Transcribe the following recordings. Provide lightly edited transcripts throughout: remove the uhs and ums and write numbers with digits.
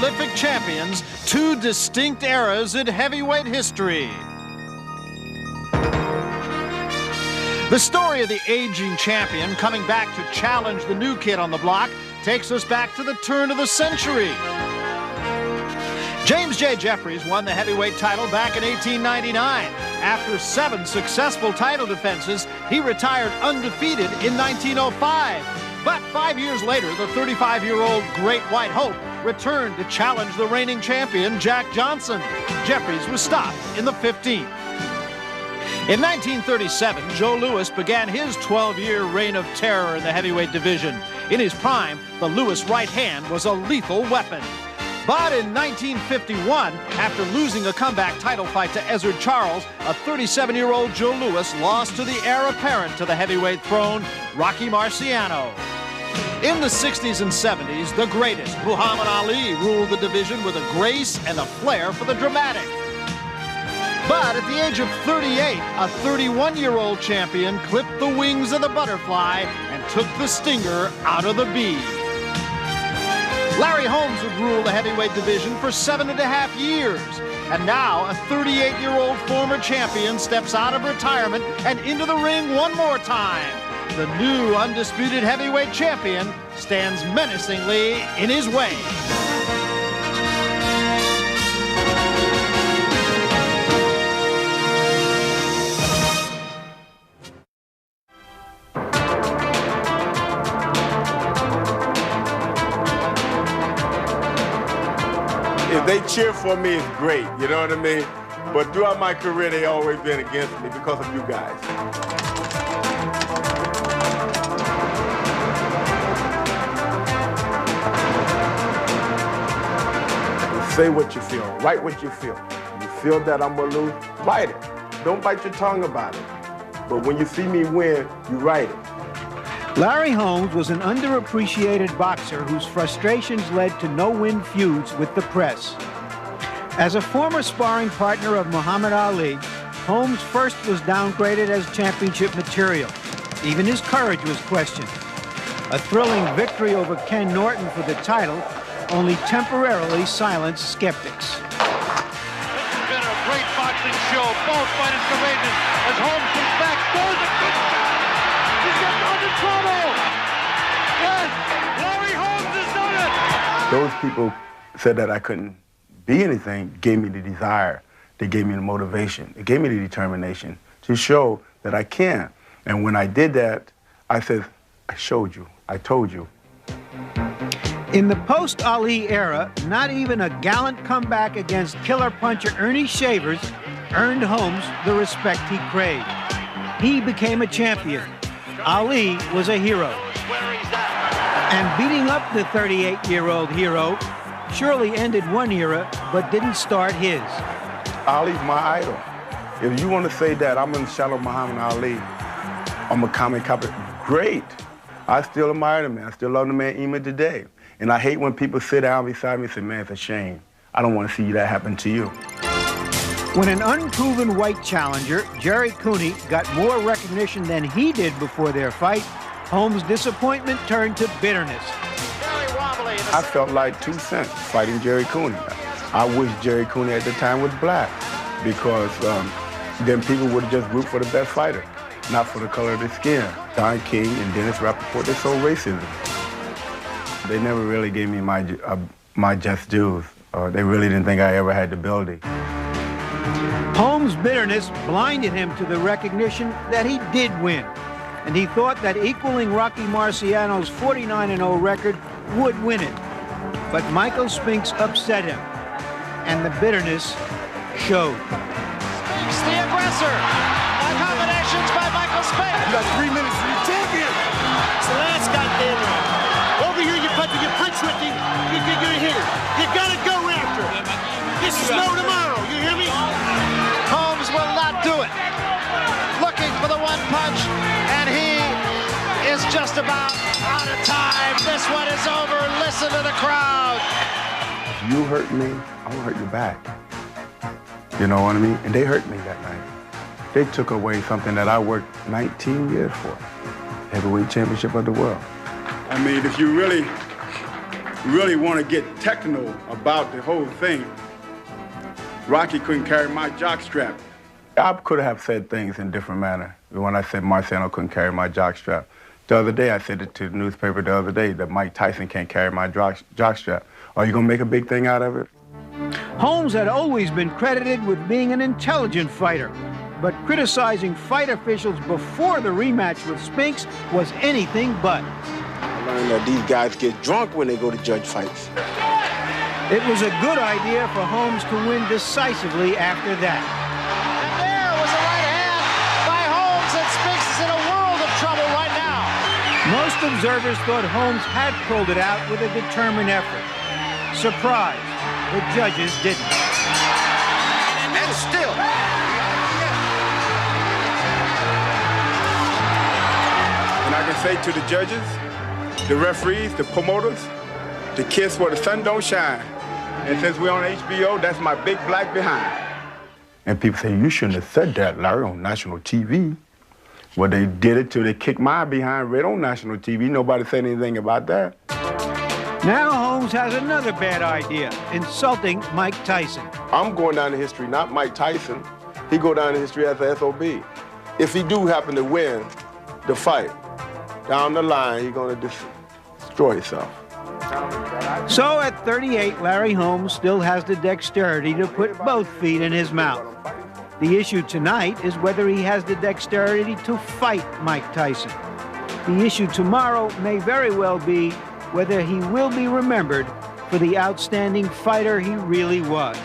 prolific champions, two distinct eras in heavyweight history. The story of the aging champion coming back to challenge the new kid on the block takes us back to the turn of the century. James J. Jeffries won the heavyweight title back in 1899. After 7 successful title defenses, he retired undefeated in 1905. But 5 years later, the 35-year-old Great White Hope returned to challenge the reigning champion, Jack Johnson. Jeffries was stopped in the 15th. In 1937, Joe Louis began his 12-year reign of terror in the heavyweight division. In his prime, the Louis right hand was a lethal weapon. But in 1951, after losing a comeback title fight to Ezzard Charles, a 37-year-old Joe Louis lost to the heir apparent to the heavyweight throne, Rocky Marciano. In the 60s and 70s, the greatest, Muhammad Ali, ruled the division with a grace and a flair for the dramatic. But at the age of 38, a 31-year-old champion clipped the wings of the butterfly and took the stinger out of the bee. Larry Holmes would rule the heavyweight division for 7.5 years. And now a 38-year-old former champion steps out of retirement and into the ring one more time. The new undisputed heavyweight champion stands menacingly in his way. If they cheer for me, it's great, you know what I mean? But throughout my career, they always been against me because of you guys. Say what you feel, write what you feel. You feel that I'm gonna lose, write it. Don't bite your tongue about it. But when you see me win, you write it. Larry Holmes was an underappreciated boxer whose frustrations led to no-win feuds with the press. As a former sparring partner of Muhammad Ali, Holmes first was downgraded as championship material. Even his courage was questioned. A thrilling victory over Ken Norton for the title only temporarily silenced skeptics. This has been a great boxing show. Both fighters courageous as Holmes comes back, throws a good shot. He's got under trouble. Yes, Larry Holmes has done it. Those people said that I couldn't be anything, gave me the desire. They gave me the motivation. They gave me the determination to show that I can. And when I did that, I said, I showed you. I told you. In the post-Ali era, not even a gallant comeback against killer puncher Ernie Shavers earned Holmes the respect he craved. He became a champion. Ali was a hero. And beating up the 38-year-old hero surely ended one era, but didn't start his. Ali's my idol. If you want to say that I'm in the shadow of Muhammad Ali, I'm a comic copy, great. I still admire the man. I still love the man even today. And I hate when people sit down beside me and say, man, it's a shame. I don't want to see that happen to you. When an unproven white challenger, Jerry Cooney, got more recognition than he did before their fight, Holmes' disappointment turned to bitterness. I felt like 2 cents fighting Jerry Cooney. I wish Jerry Cooney at the time was black because then people would have just root for the best fighter, not for the color of their skin. Don King and Dennis Rappaport, they sold racism. They never really gave me my just dues. They really didn't think I ever had the ability. Holmes' bitterness blinded him to the recognition that he did win, and he thought that equaling Rocky Marciano's 49-0 record would win it. But Michael Spinks upset him, and the bitterness showed. Spinks, the aggressor. Accommodations by Michael Spinks. You got 3 minutes to be champion. It's the last goddamn round. Over here, you punch with him, you're a hitter. You gotta go after him. This is no tomorrow, you hear me? Holmes will not do it. Looking for the one punch, and he is just about out of time. This one is over. Listen to the crowd. If you hurt me, I'm gonna hurt you back. You know what I mean? And they hurt me that night. They took away something that I worked 19 years for. Heavyweight championship of the world. I mean, if you really really want to get technical about the whole thing, Rocky couldn't carry my jockstrap. I could have said things in different manner when I said Marciano couldn't carry my jockstrap. The other day, I said it to the newspaper the other day that Mike Tyson can't carry my jockstrap. Are you going to make a big thing out of it? Holmes had always been credited with being an intelligent fighter, but criticizing fight officials before the rematch with Spinks was anything but. I learned that these guys get drunk when they go to judge fights. It was a good idea for Holmes to win decisively after that. And there was a right hand by Holmes, and Spinks is in a world of trouble right now. Most observers thought Holmes had pulled it out with a determined effort. Surprise, the judges didn't. And still. And I can say to the judges, the referees, the promoters, to kiss where the sun don't shine. And since we're on HBO, that's my big black behind. And people say, you shouldn't have said that, Larry, on national TV. Well, they did it till they kicked my behind right on national TV. Nobody said anything about that. Now Holmes has another bad idea, insulting Mike Tyson. I'm going down in history, not Mike Tyson. He go down in history as the SOB. If he do happen to win the fight, down the line, he's going to destroy himself. So at 38, Larry Holmes still has the dexterity to put both feet in his mouth. The issue tonight is whether he has the dexterity to fight Mike Tyson. The issue tomorrow may very well be whether he will be remembered for the outstanding fighter he really was.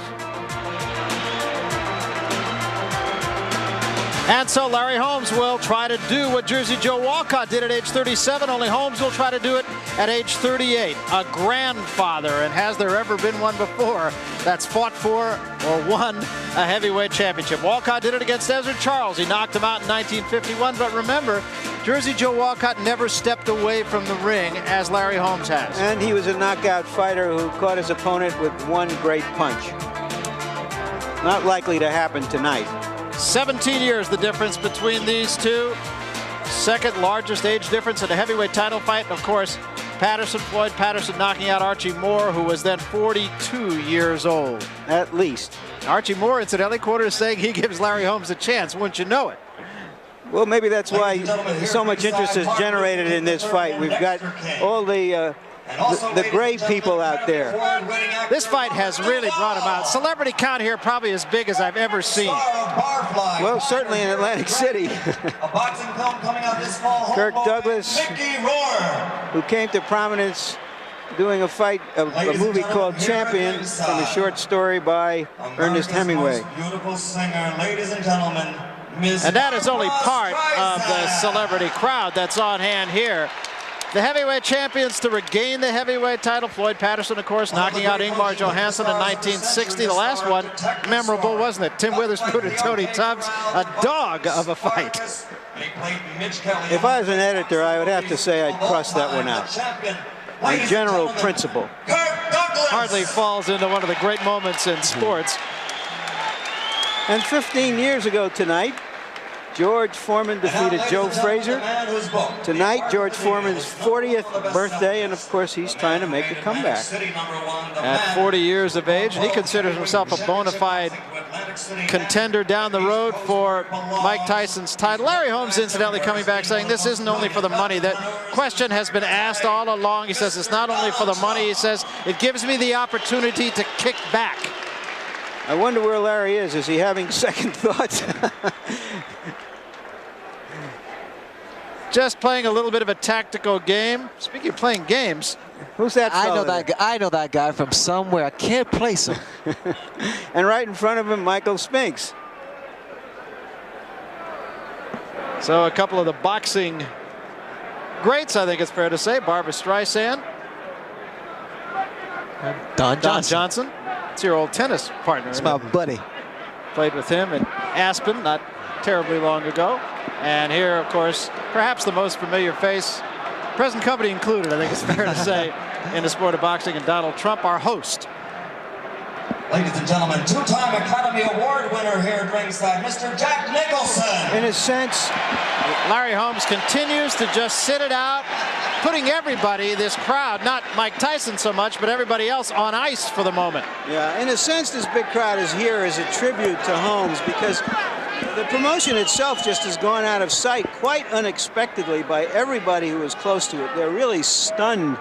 And so Larry Holmes will try to do what Jersey Joe Walcott did at age 37, only Holmes will try to do it at age 38. A grandfather, and has there ever been one before that's fought for or won a heavyweight championship? Walcott did it against Ezra Charles. He knocked him out in 1951, but remember, Jersey Joe Walcott never stepped away from the ring as Larry Holmes has. And he was a knockout fighter who caught his opponent with one great punch. Not likely to happen tonight. 17 years the difference between these two. Second largest age difference in a heavyweight title fight. And of course, Floyd Patterson knocking out Archie Moore, who was then 42 years old. At least. Archie Moore, incidentally, quoted as saying he gives Larry Holmes a chance, wouldn't you know it? Well, maybe that's why so much interest is generated in this fight. We've got all the great people out there. This fight has really brought him out. Celebrity count here probably as big as I've ever seen. Well, certainly in Atlantic City. Kirk Douglas, who came to prominence doing a movie called Champion from a short story by Ernest Hemingway. And that is only part of the celebrity crowd that's on hand here. The heavyweight champions to regain the heavyweight title. Floyd Patterson, of course, knocking out Ingmar Johansson in 1960. The last one, memorable, wasn't it? Tim Witherspoon and Tony Tubbs, a dog of a fight. If I was an editor, I would have to say I'd cross that one out. On general principle. Hardly falls into one of the great moments in sports. And 15 years ago tonight, George Foreman defeated Joe Frazier. Tonight, George Foreman's 40th birthday, and of course, he's trying to make a comeback. At 40 years of age, and he considers himself a bona fide contender down the road for Mike Tyson's title. Larry Holmes, incidentally, coming back saying this isn't only for the money. That question has been asked all along. He says it's not only for the money. He says it gives me the opportunity to kick back. I wonder where Larry is. Is he having second thoughts? Just playing a little bit of a tactical game. Speaking of playing games, who's that fellow? I know that guy from somewhere. I can't place him. And right in front of him, Michael Spinks. So a couple of the boxing greats, I think it's fair to say. Barbra Streisand. And Don Johnson. It's your old tennis partner. It's my buddy. Played with him in Aspen not terribly long ago. And here, of course, perhaps the most familiar face, present company included, I think it's fair to say, in the sport of boxing, and Donald Trump, our host. Ladies and gentlemen, two-time Academy Award winner here at ringside, Mr. Jack Nicholson. In a sense, Larry Holmes continues to just sit it out putting everybody, this crowd, not Mike Tyson so much, but everybody else on ice for the moment. Yeah, in a sense, this big crowd is here as a tribute to Holmes, because the promotion itself just has gone out of sight quite unexpectedly by everybody who was close to it. They're really stunned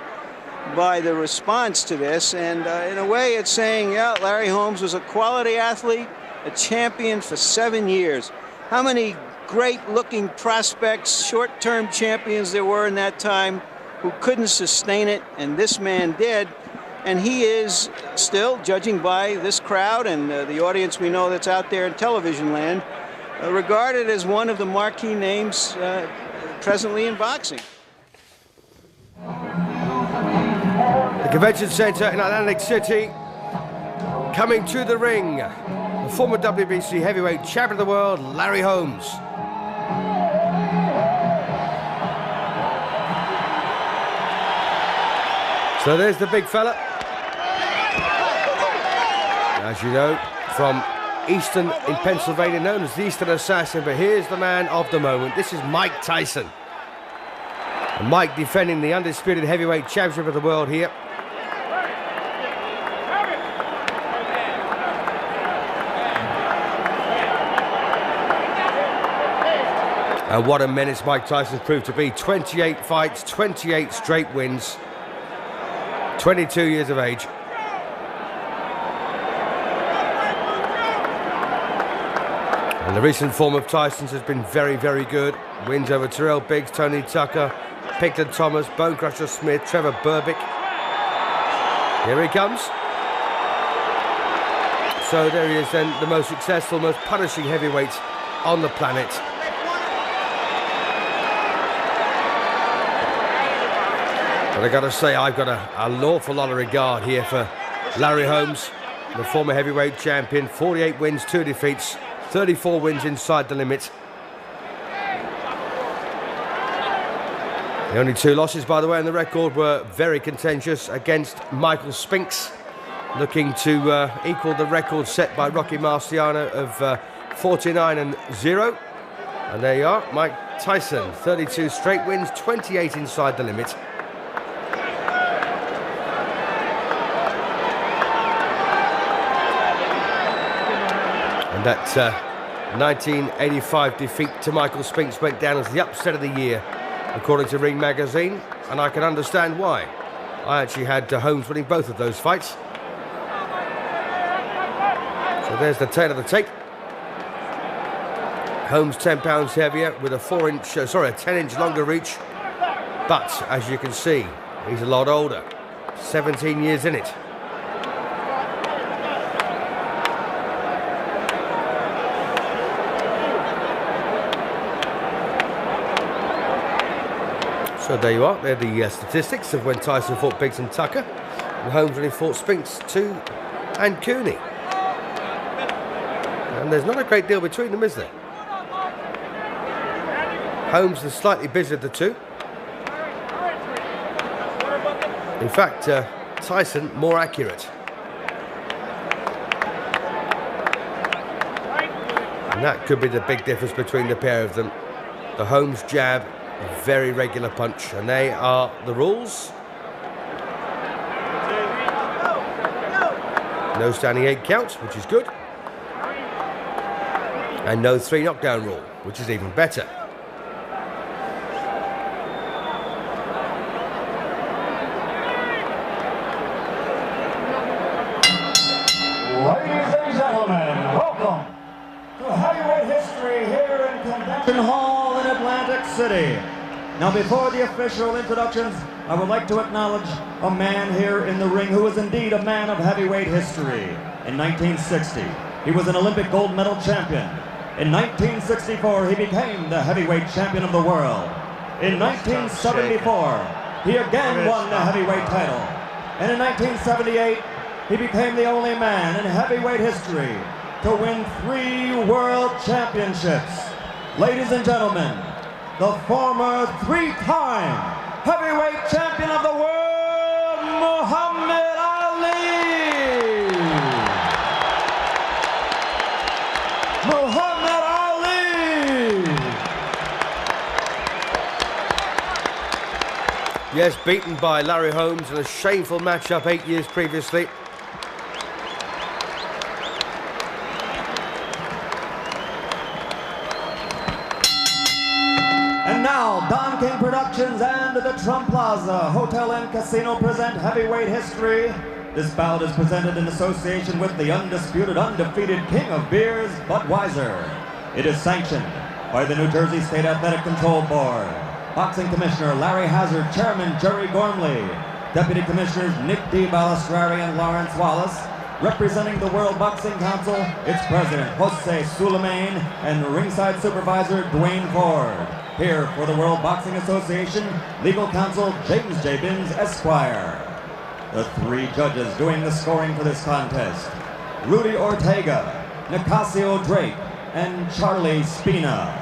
by the response to this, and in a way it's saying, yeah, Larry Holmes was a quality athlete, a champion for 7 years. How many great-looking prospects, short-term champions there were in that time who couldn't sustain it, and this man did. And he is still, judging by this crowd and the audience we know that's out there in television land, regarded as one of the marquee names presently in boxing. The Convention Center in Atlantic City, coming to the ring, the former WBC heavyweight champion of the world, Larry Holmes. So there's the big fella. As you know, from Easton in Pennsylvania, known as the Eastern Assassin, but here's the man of the moment. This is Mike Tyson. And Mike defending the undisputed heavyweight championship of the world here. And what a menace Mike Tyson's proved to be. 28 fights, 28 straight wins, 22 years of age. And the recent form of Tyson's has been very, very good. Wins over Terrell Biggs, Tony Tucker, Picton Thomas, Bone Crusher Smith, Trevor Berbick. Here he comes. So there he is then, the most successful, most punishing heavyweight on the planet. But I gotta say, I've got an awful lot of regard here for Larry Holmes, the former heavyweight champion. 48 wins, 2 defeats, 34 wins inside the limit. The only 2 losses, by the way, on the record were very contentious against Michael Spinks, looking to equal the record set by Rocky Marciano of 49-0. And there you are, Mike Tyson, 32 straight wins, 28 inside the limit. And that 1985 defeat to Michael Spinks went down as the upset of the year, according to Ring Magazine, and I can understand why. I actually had Holmes winning both of those fights. So there's the tail of the tape. Holmes 10 pounds heavier with a 10-inch longer reach, but as you can see, he's a lot older. 17 years in it. So there you are, they're the statistics of when Tyson fought Biggs and Tucker, and Holmes when he fought Spinks, and Cooney. And there's not a great deal between them, is there? Holmes is slightly busier of the two. In fact, Tyson more accurate. And that could be the big difference between the pair of them. The Holmes jab, very regular punch, and they are the rules. No standing 8 count, which is good. And no 3 knockdown rule, which is even better. Ladies and gentlemen, welcome to heavyweight history here in Convention Hall in Atlantic City. Now, before the official introductions, I would like to acknowledge a man here in the ring who is indeed a man of heavyweight history. In 1960, he was an Olympic gold medal champion. In 1964, he became the heavyweight champion of the world. In 1974, he again won the heavyweight title. And in 1978, he became the only man in heavyweight history to win 3 world championships. Ladies and gentlemen, the former 3-time heavyweight champion of the world, Muhammad Ali! Muhammad Ali! Yes, beaten by Larry Holmes in a shameful matchup 8 years previously. And now, Don King Productions and the Trump Plaza Hotel and Casino present heavyweight history. This bout is presented in association with the undisputed, undefeated king of beers, Budweiser. It is sanctioned by the New Jersey State Athletic Control Board. Boxing Commissioner Larry Hazard, Chairman Jerry Gormley, Deputy Commissioners Nick D. Balistrari and Lawrence Wallace. Representing the World Boxing Council, its President Jose Suleiman and ringside supervisor Dwayne Ford. Here for the World Boxing Association, legal counsel James J. Binns, Esquire. The three judges doing the scoring for this contest: Rudy Ortega, Nicasio Drake, and Charlie Spina.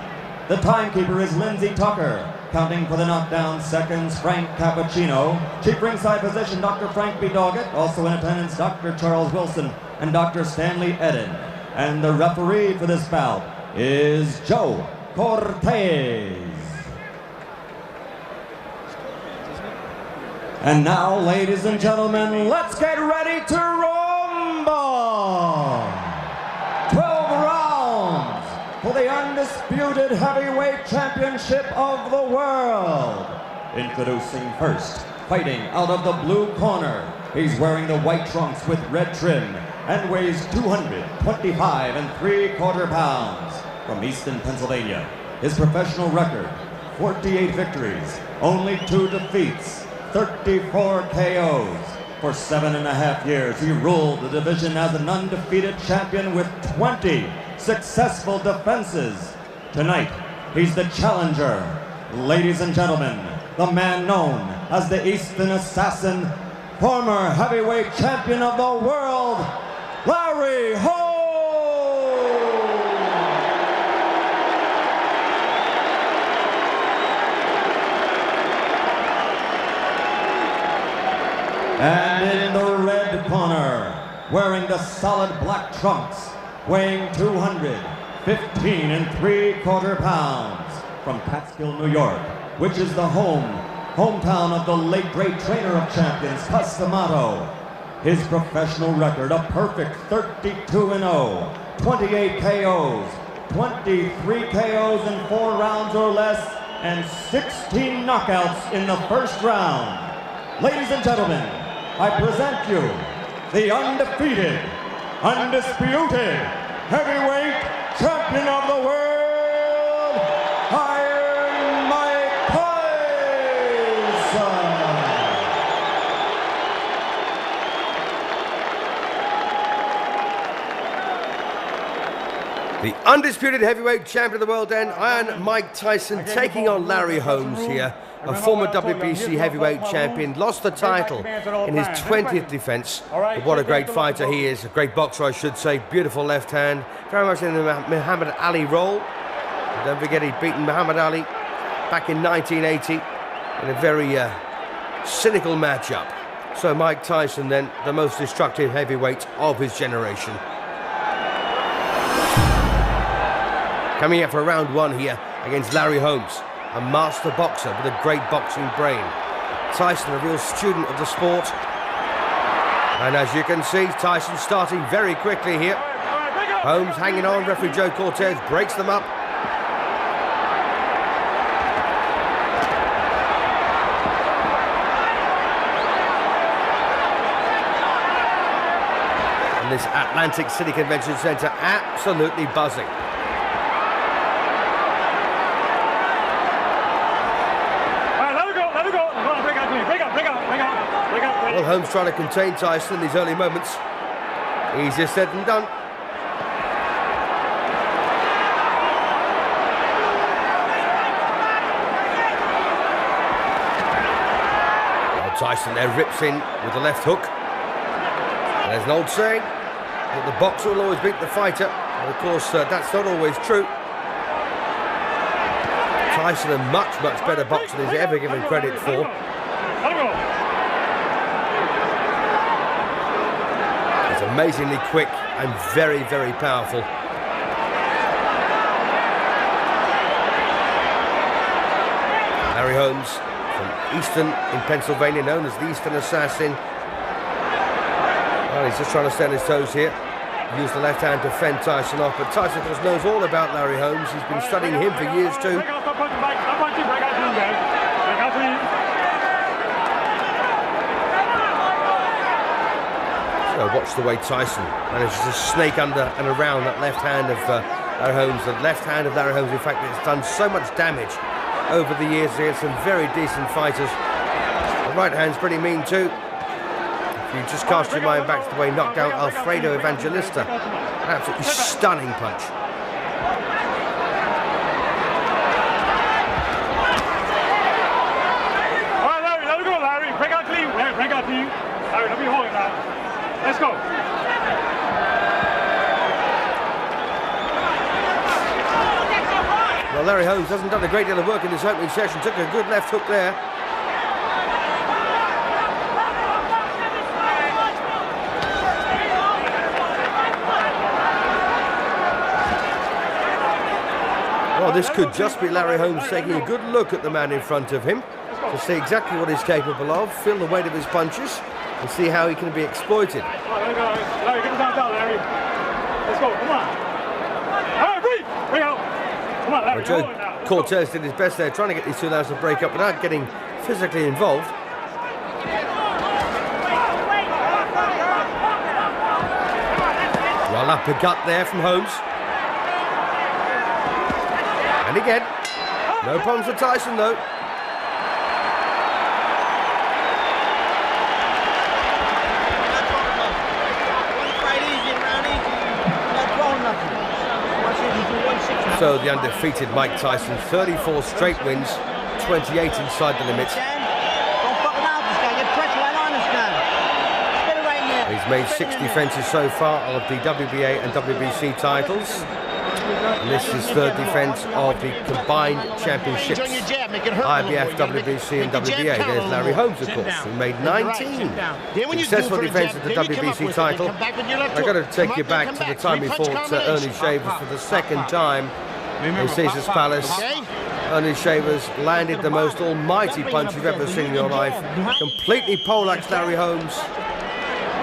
The timekeeper is Lindsey Tucker. Counting for the knockdown seconds, Frank Cappuccino. Chief ringside physician, Dr. Frank B. Doggett. Also in attendance, Dr. Charles Wilson and Dr. Stanley Eden. And the referee for this bout is Joe Cortez. And now, ladies and gentlemen, let's get ready to rumble! 12 rounds for the undisputed heavyweight championship of the world. Introducing first, fighting out of the blue corner. He's wearing the white trunks with red trim and weighs 225 3/4 pounds. From Easton, Pennsylvania. His professional record, 48 victories, only 2 defeats. 34 KOs. For 7.5 years, he ruled the division as an undefeated champion with 20 successful defenses. Tonight, he's the challenger. Ladies and gentlemen, the man known as the Eastern Assassin, former heavyweight champion of the world, Larry Holmes! And in the red corner, wearing the solid black trunks, weighing 215 3/4 pounds, from Catskill, New York, which is the hometown of the late great trainer of champions, Cus D'Amato. His professional record, a perfect 32-0, 28 KOs, 23 KOs in 4 rounds or less, and 16 knockouts in the first round. Ladies and gentlemen, I present you the undefeated, undisputed heavyweight champion of the world, Iron Mike Tyson. The undisputed heavyweight champion of the world, then, Iron Mike Tyson, taking on Larry Holmes here. A former WBC heavyweight champion, lost the title in his 20th defense. But what a great fighter he is, a great boxer I should say, beautiful left hand, very much in the Muhammad Ali role. And don't forget he'd beaten Muhammad Ali back in 1980 in a very cynical matchup. So Mike Tyson then, the most destructive heavyweight of his generation. Coming up for round 1 here against Larry Holmes. A master boxer with a great boxing brain. Tyson, a real student of the sport. And as you can see, Tyson starting very quickly here. Holmes hanging on, referee Joe Cortez breaks them up. And this Atlantic City Convention Center absolutely buzzing. Well, Holmes trying to contain Tyson in these early moments. Easier said than done. Well, Tyson there rips in with the left hook. And there's an old saying that the boxer will always beat the fighter. And of course, that's not always true. Tyson, a much, much better boxer than he's ever given credit for. He's amazingly quick and very, very powerful. Larry Holmes from Eastern in Pennsylvania, known as the Eastern Assassin. Well, he's just trying to stay on his toes here. Use the left hand to fend Tyson off, but Tyson, of course, knows all about Larry Holmes. He's been studying him for years too. So watch the way Tyson manages to snake under and around that left hand of Larry Holmes. The left hand of Larry Holmes, in fact, it's done so much damage over the years against some very decent fighters. The right hand's pretty mean too. If you just cast your mind back to the way he knocked out Alfredo Evangelista, an absolutely stunning punch. All right, Larry, let it go, Larry. Break out clean. Larry, break out clean. Larry, don't be holding now. Let's go. Well, Larry Holmes hasn't done a great deal of work in this opening session. Took a good left hook there. Well, this could just be Larry Holmes taking a good look at the man in front of him to see exactly what he's capable of, feel the weight of his punches, and see how he can be exploited. Larry, get him down, Larry. Let's go, come on. All right, breathe. Bring out. Come on, Larry. Well, Joe Cortez did his best there, trying to get these two lads to break up without getting physically involved. Well, uppercut there from Holmes. And again, no problems for Tyson though. So the undefeated Mike Tyson, 34 straight wins, 28 inside the limits. He's made 6 defences so far of the WBA and WBC titles. And this is 3rd defence of the combined championships, IBF, WBC and WBA. There's Larry Holmes, of course, who made 19 successful defences of the WBC title. I've got to take you back to the time he fought Ernie Shavers for the 2nd time in Caesar's Palace. Ernie Shavers landed the most almighty punch you've ever seen in your life. Completely poleaxed Larry Holmes.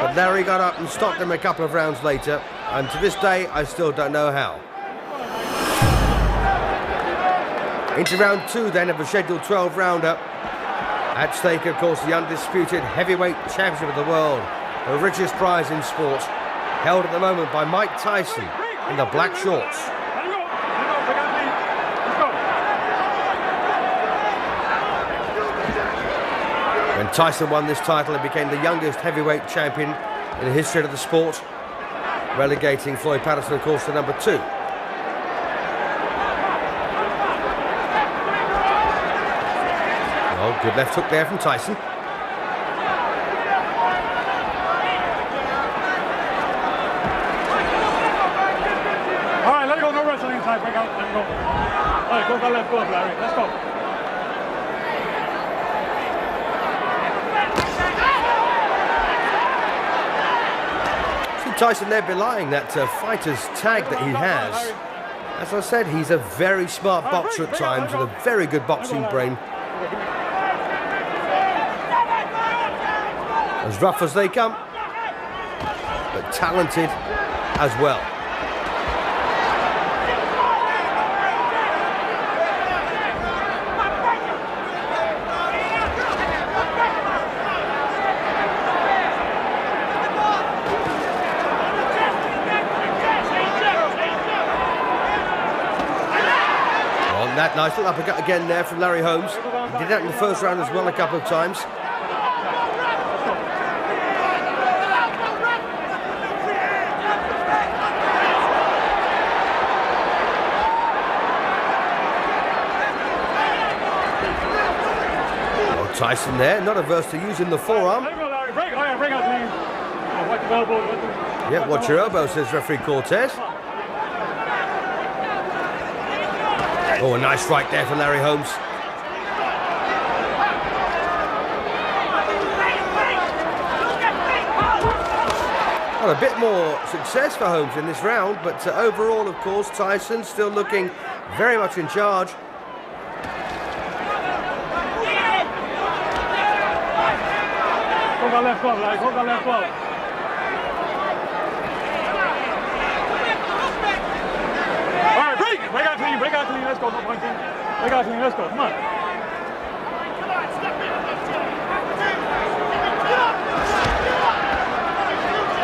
But Larry got up and stopped him a couple of rounds later. And to this day, I still don't know how. Into round 2 then of a scheduled 12-rounder. At stake, of course, the undisputed heavyweight championship of the world, the richest prize in sport, held at the moment by Mike Tyson in the black shorts. When Tyson won this title, he became the youngest heavyweight champion in the history of the sport, relegating Floyd Patterson, of course, to number 2. Oh, good left hook there from Tyson. All right, let it go. No wrestling inside. Break out. Let it go. All right, go left. Go up, Larry. Let's go. See Tyson there belying that fighter's tag that he has. As I said, he's a very smart boxer at times with a very good boxing brain. As rough as they come, but talented as well. Well, that nice little uppercut again there from Larry Holmes. He did that in the first round as well a couple of times. Tyson there, not averse to using the forearm. Yeah, watch your elbow, says referee Cortez. Oh, a nice right there for Larry Holmes. Well, a bit more success for Holmes in this round, but overall, of course, Tyson still looking very much in charge. that left glove, Larry. Hold that left glove. All right, break! Break out clean, let's go, no punching. Break out clean, let's go, come on.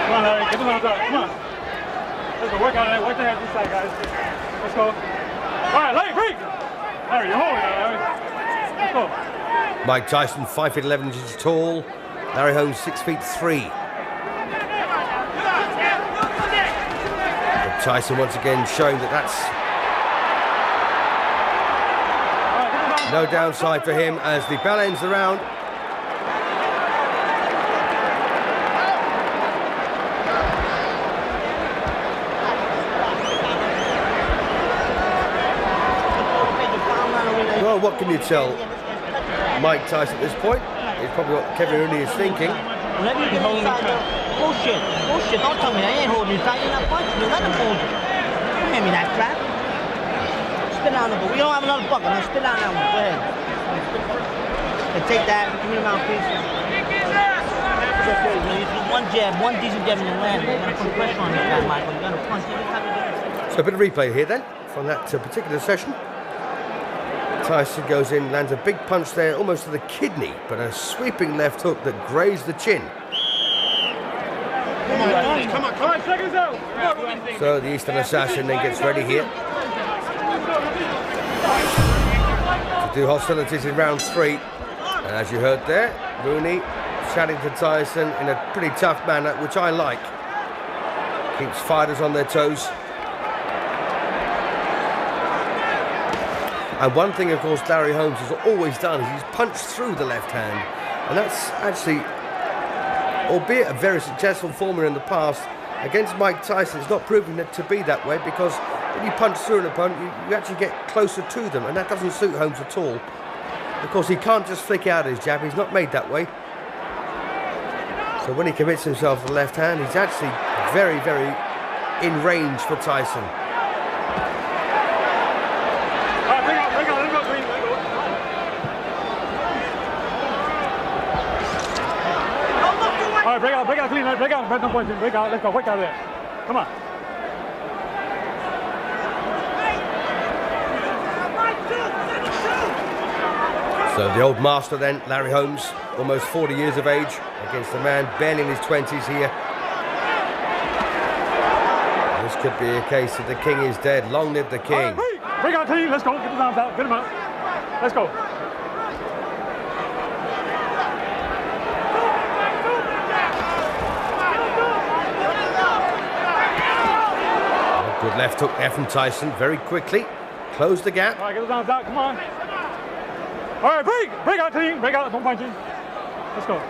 Come on, Larry, get the arms out, come on. Let's go, work out it, work the hands inside, guys. Let's go. All right, Larry, break! Larry, you're holding it, Larry. Let's go. Mike Tyson, 5 feet 11 inches tall. Larry Holmes, 6 feet 3. But Tyson once again showing that that's no downside for him as the bell ends the round. Well, what can you tell Mike Tyson at this point? It's probably what Kevin Rooney is thinking. Let me get inside the bullshit. Bullshit. Don't tell me I ain't holding you tight. You're not punching me. Let him hold you. Don't hand me that crap. Spit down the bucket. We don't have another bucket. Now spit down that one. Go ahead. And take that. Give me the mouthpiece. One jab, one decent jab in the land. You're going to put pressure on this guy, Michael. You're going to punch every time you do it. So a bit of replay here then from that particular session. Tyson goes in, lands a big punch there, almost to the kidney, but a sweeping left hook that grazed the chin. Come on, seconds out. So the Eastern Assassin then gets ready here to do hostilities in round 3. And as you heard there, Rooney chatting to Tyson in a pretty tough manner, which I like. Keeps fighters on their toes. And one thing, of course, Larry Holmes has always done is he's punched through the left hand. And that's actually, albeit a very successful formula in the past, against Mike Tyson, it's not proving it to be that way, because when you punch through an opponent, you actually get closer to them, and that doesn't suit Holmes at all. Of course, he can't just flick out his jab. He's not made that way. So when he commits himself to the left hand, he's actually very, very in range for Tyson. All right, break out clean, break out, no punching, break out, let's go, work out there. Come on. So the old master then, Larry Holmes, almost 40 years of age, against a man barely in his 20s here. This could be a case that the king is dead. Long live the king. Break out clean, let's go, get his arms out, get him out. Let's go. Good left hook there from Tyson, very quickly. Close the gap. All right, get his arms out, come on. All right, break out clean, break out, don't punch him. Let's go.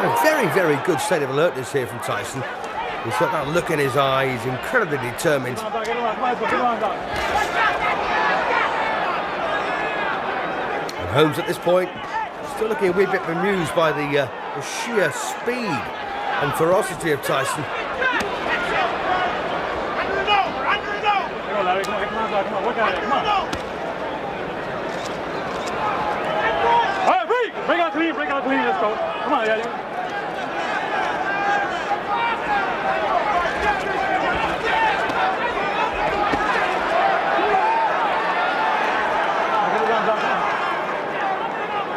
A very, very good state of alertness here from Tyson. He's got that look in his eye, he's incredibly determined. And Holmes at this point, still looking a wee bit bemused by the sheer speed and ferocity of Tyson. Alright, break out clean, let's go. Come on, yeah.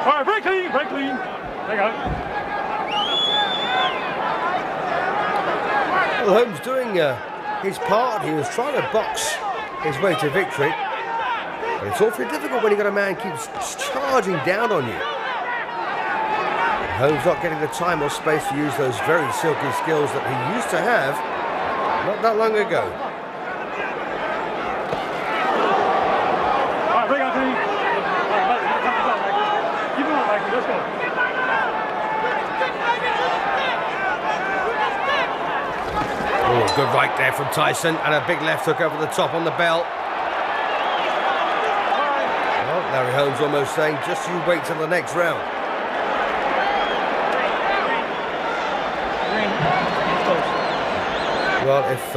Alright, break clean. Break out. Well, Holmes doing his part. He was trying to box his way to victory. But it's awfully difficult when you've got a man keeps charging down on you. Holmes not getting the time or space to use those very silky skills that he used to have not that long ago. All right, break out clean. Keep it on, Mikey. Let's go. Oh, good right there from Tyson, and a big left hook over the top on the bell. Well, Larry Holmes almost saying, just you wait till the next round. Well, if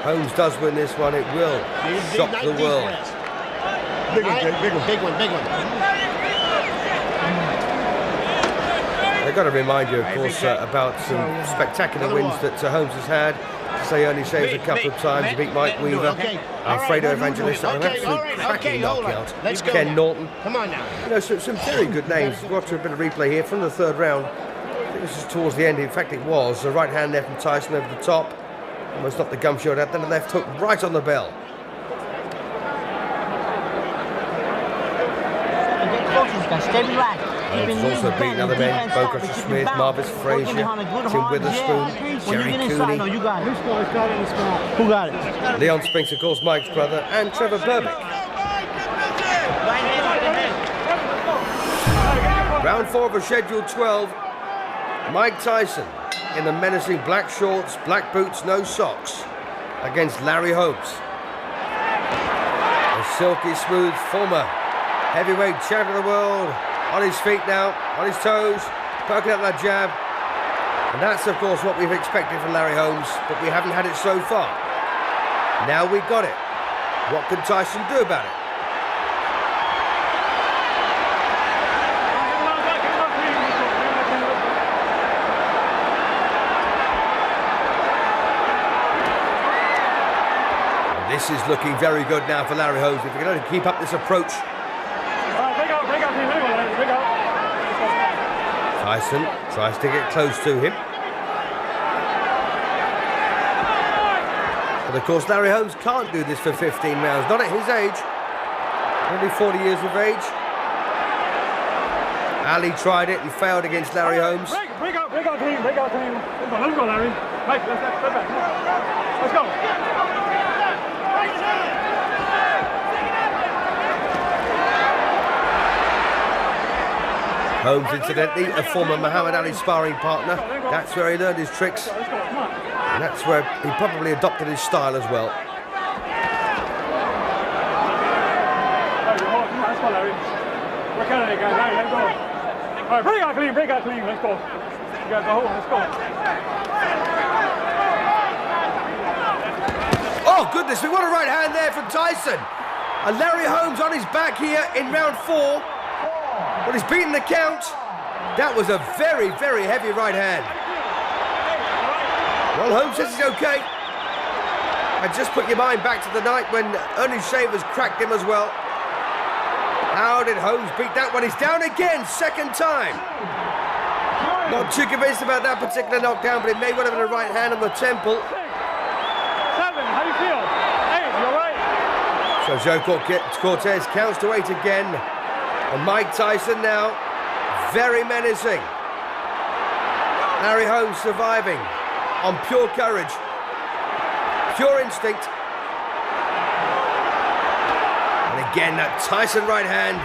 Holmes does win this one, it will shock the world. Big one. They've got to remind you, of course, about some spectacular wins that Holmes has had. To say only saves a couple of times. He beat Mike Weaver, Alfredo Evangelista, an absolute cracking knockout. Ken Norton. Come on now. You know, some very good names. We've got a bit of replay here from the third round. I think this is towards the end. In fact, it was. A right hand there from Tyson over the top. Almost knocked the gum shield out. Then a left hook right on the bell. Stay relaxed. He's also beaten other men, Boca Smith, Marvis Frazier, Tim Witherspoon, Jerry Cooney. Who got it? Leon Spinks, of course, Mike's brother, and Trevor Berbick. Round 4 of a scheduled 12. Mike Tyson in the menacing black shorts, black boots, no socks against Larry Holmes. A silky smooth former heavyweight champion of the world. On his feet now, on his toes, poking up that jab. And that's, of course, what we've expected from Larry Holmes, but we haven't had it so far. Now we've got it. What can Tyson do about it? And this is looking very good now for Larry Holmes. If we're going to keep up this approach. Tyson tries to get close to him. But of course Larry Holmes can't do this for 15 rounds, not at his age. Only 40 years of age. Ali tried it and failed against Larry Holmes. Break out clean. Let's go, Larry. Mike, let's back. Let's go. Holmes, incidentally, a former Muhammad Ali sparring partner. That's where he learned his tricks. And that's where he probably adopted his style as well. We're killing it, guys. Let's go. All right, break out clean. Let's go. You guys go home. Let's go. Oh, goodness me, what a right hand there from Tyson. And Larry Holmes on his back here in round 4. But he's beaten the count. That was a very, very heavy right hand. Well, Holmes says he's okay. And just put your mind back to the night when Ernest Shavers cracked him as well. How did Holmes beat that one? He's down again, second time. Not too convinced about that particular knockdown, but it may well have been a right hand on the temple. 7, how do you feel? 8, you all right? So Joe Cortez counts to 8 again. And Mike Tyson now, very menacing. Larry Holmes surviving on pure courage, pure instinct. And again, that Tyson right hand.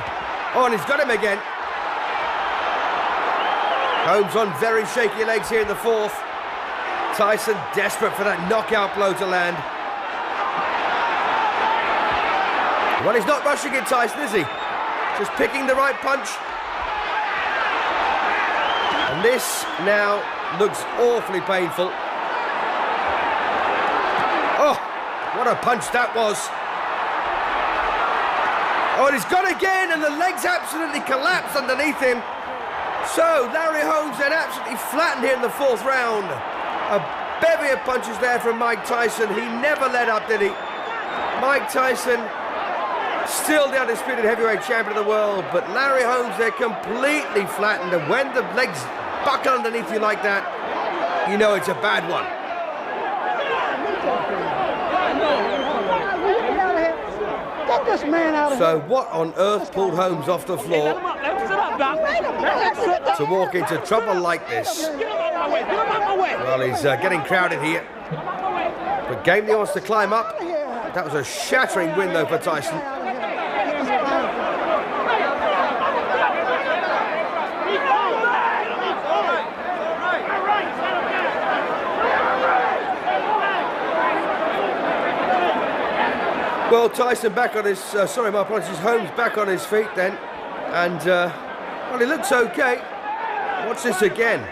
Oh, and he's got him again. Holmes on very shaky legs here in the 4th. Tyson desperate for that knockout blow to land. Well, he's not rushing it, Tyson, is he? Just picking the right punch. And this now looks awfully painful. Oh, what a punch that was. Oh, and he's gone again, and the legs absolutely collapsed underneath him. So, Larry Holmes then absolutely flattened here in the 4th round. A bevy of punches there from Mike Tyson. He never let up, did he? Mike Tyson, still the undisputed heavyweight champion of the world, but Larry Holmes, they're completely flattened, and when the legs buckle underneath you like that, you know it's a bad one. Get this man out of here. So what on earth pulled Holmes off the floor to walk into trouble like this? Well, he's getting crowded here. But Gamely wants to climb up. That was a shattering win, though, for Tyson. Well, Tyson back on his, sorry, my apologies, Holmes back on his feet then. And, well, he looks okay. Watch this again.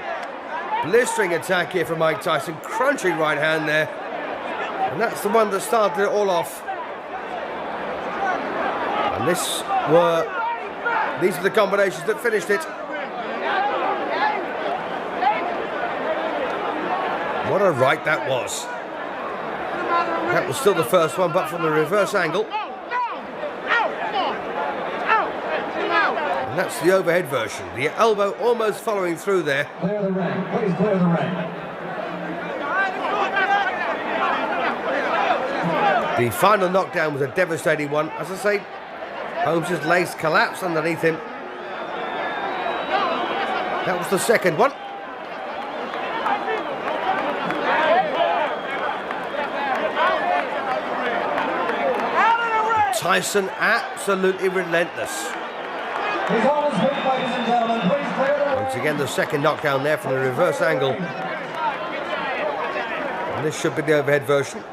Blistering attack here from Mike Tyson. Crunching right hand there. And that's the one that started it all off. And these are the combinations that finished it. What a right that was. That was still the first one, but from the reverse angle. And that's the overhead version. The elbow almost following through there. Clear the ring. Please clear the ring. The final knockdown was a devastating one. As I say, Holmes' legs collapsed underneath him. That was the second one. Tyson absolutely relentless. He's on his feet, ladies and gentlemen. Please clear the ring. Once again, the second knockdown there from the reverse angle. And this should be the overhead version.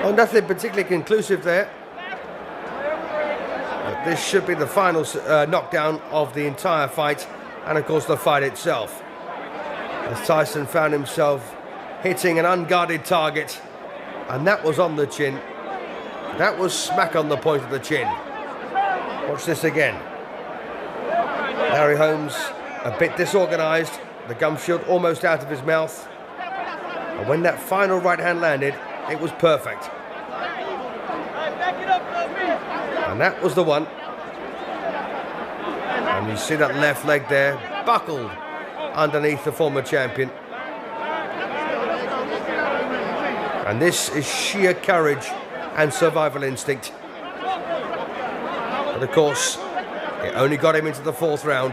Oh, nothing particularly conclusive there. But this should be the final knockdown of the entire fight, and of course the fight itself. As Tyson found himself hitting an unguarded target, and that was on the chin. That was smack on the point of the chin. Watch this again. Larry Holmes a bit disorganised, the gum shield almost out of his mouth, and when that final right hand landed, it was perfect. And that was the one. And you see that left leg there, buckled underneath the former champion. And this is sheer courage and survival instinct. But of course, it only got him into the fourth round.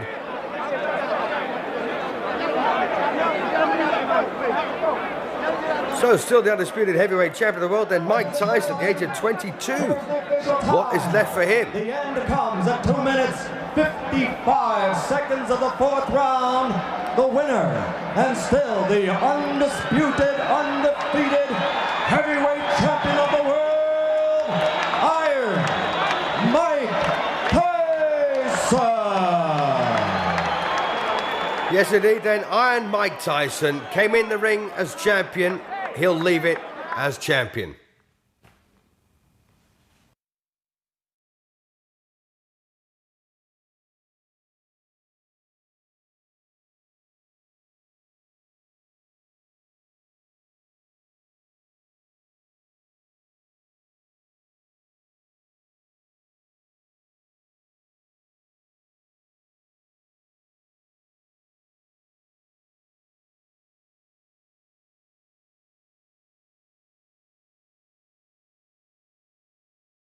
So still the undisputed heavyweight champion of the world, then Mike Tyson at the age of 22. What is left for him? The end comes at 2 minutes, 55 seconds of the fourth round. The winner, and still the undisputed, undefeated heavyweight champion of the world, Iron Mike Tyson. Yes, indeed, then Iron Mike Tyson came in the ring as champion. He'll leave it as champion.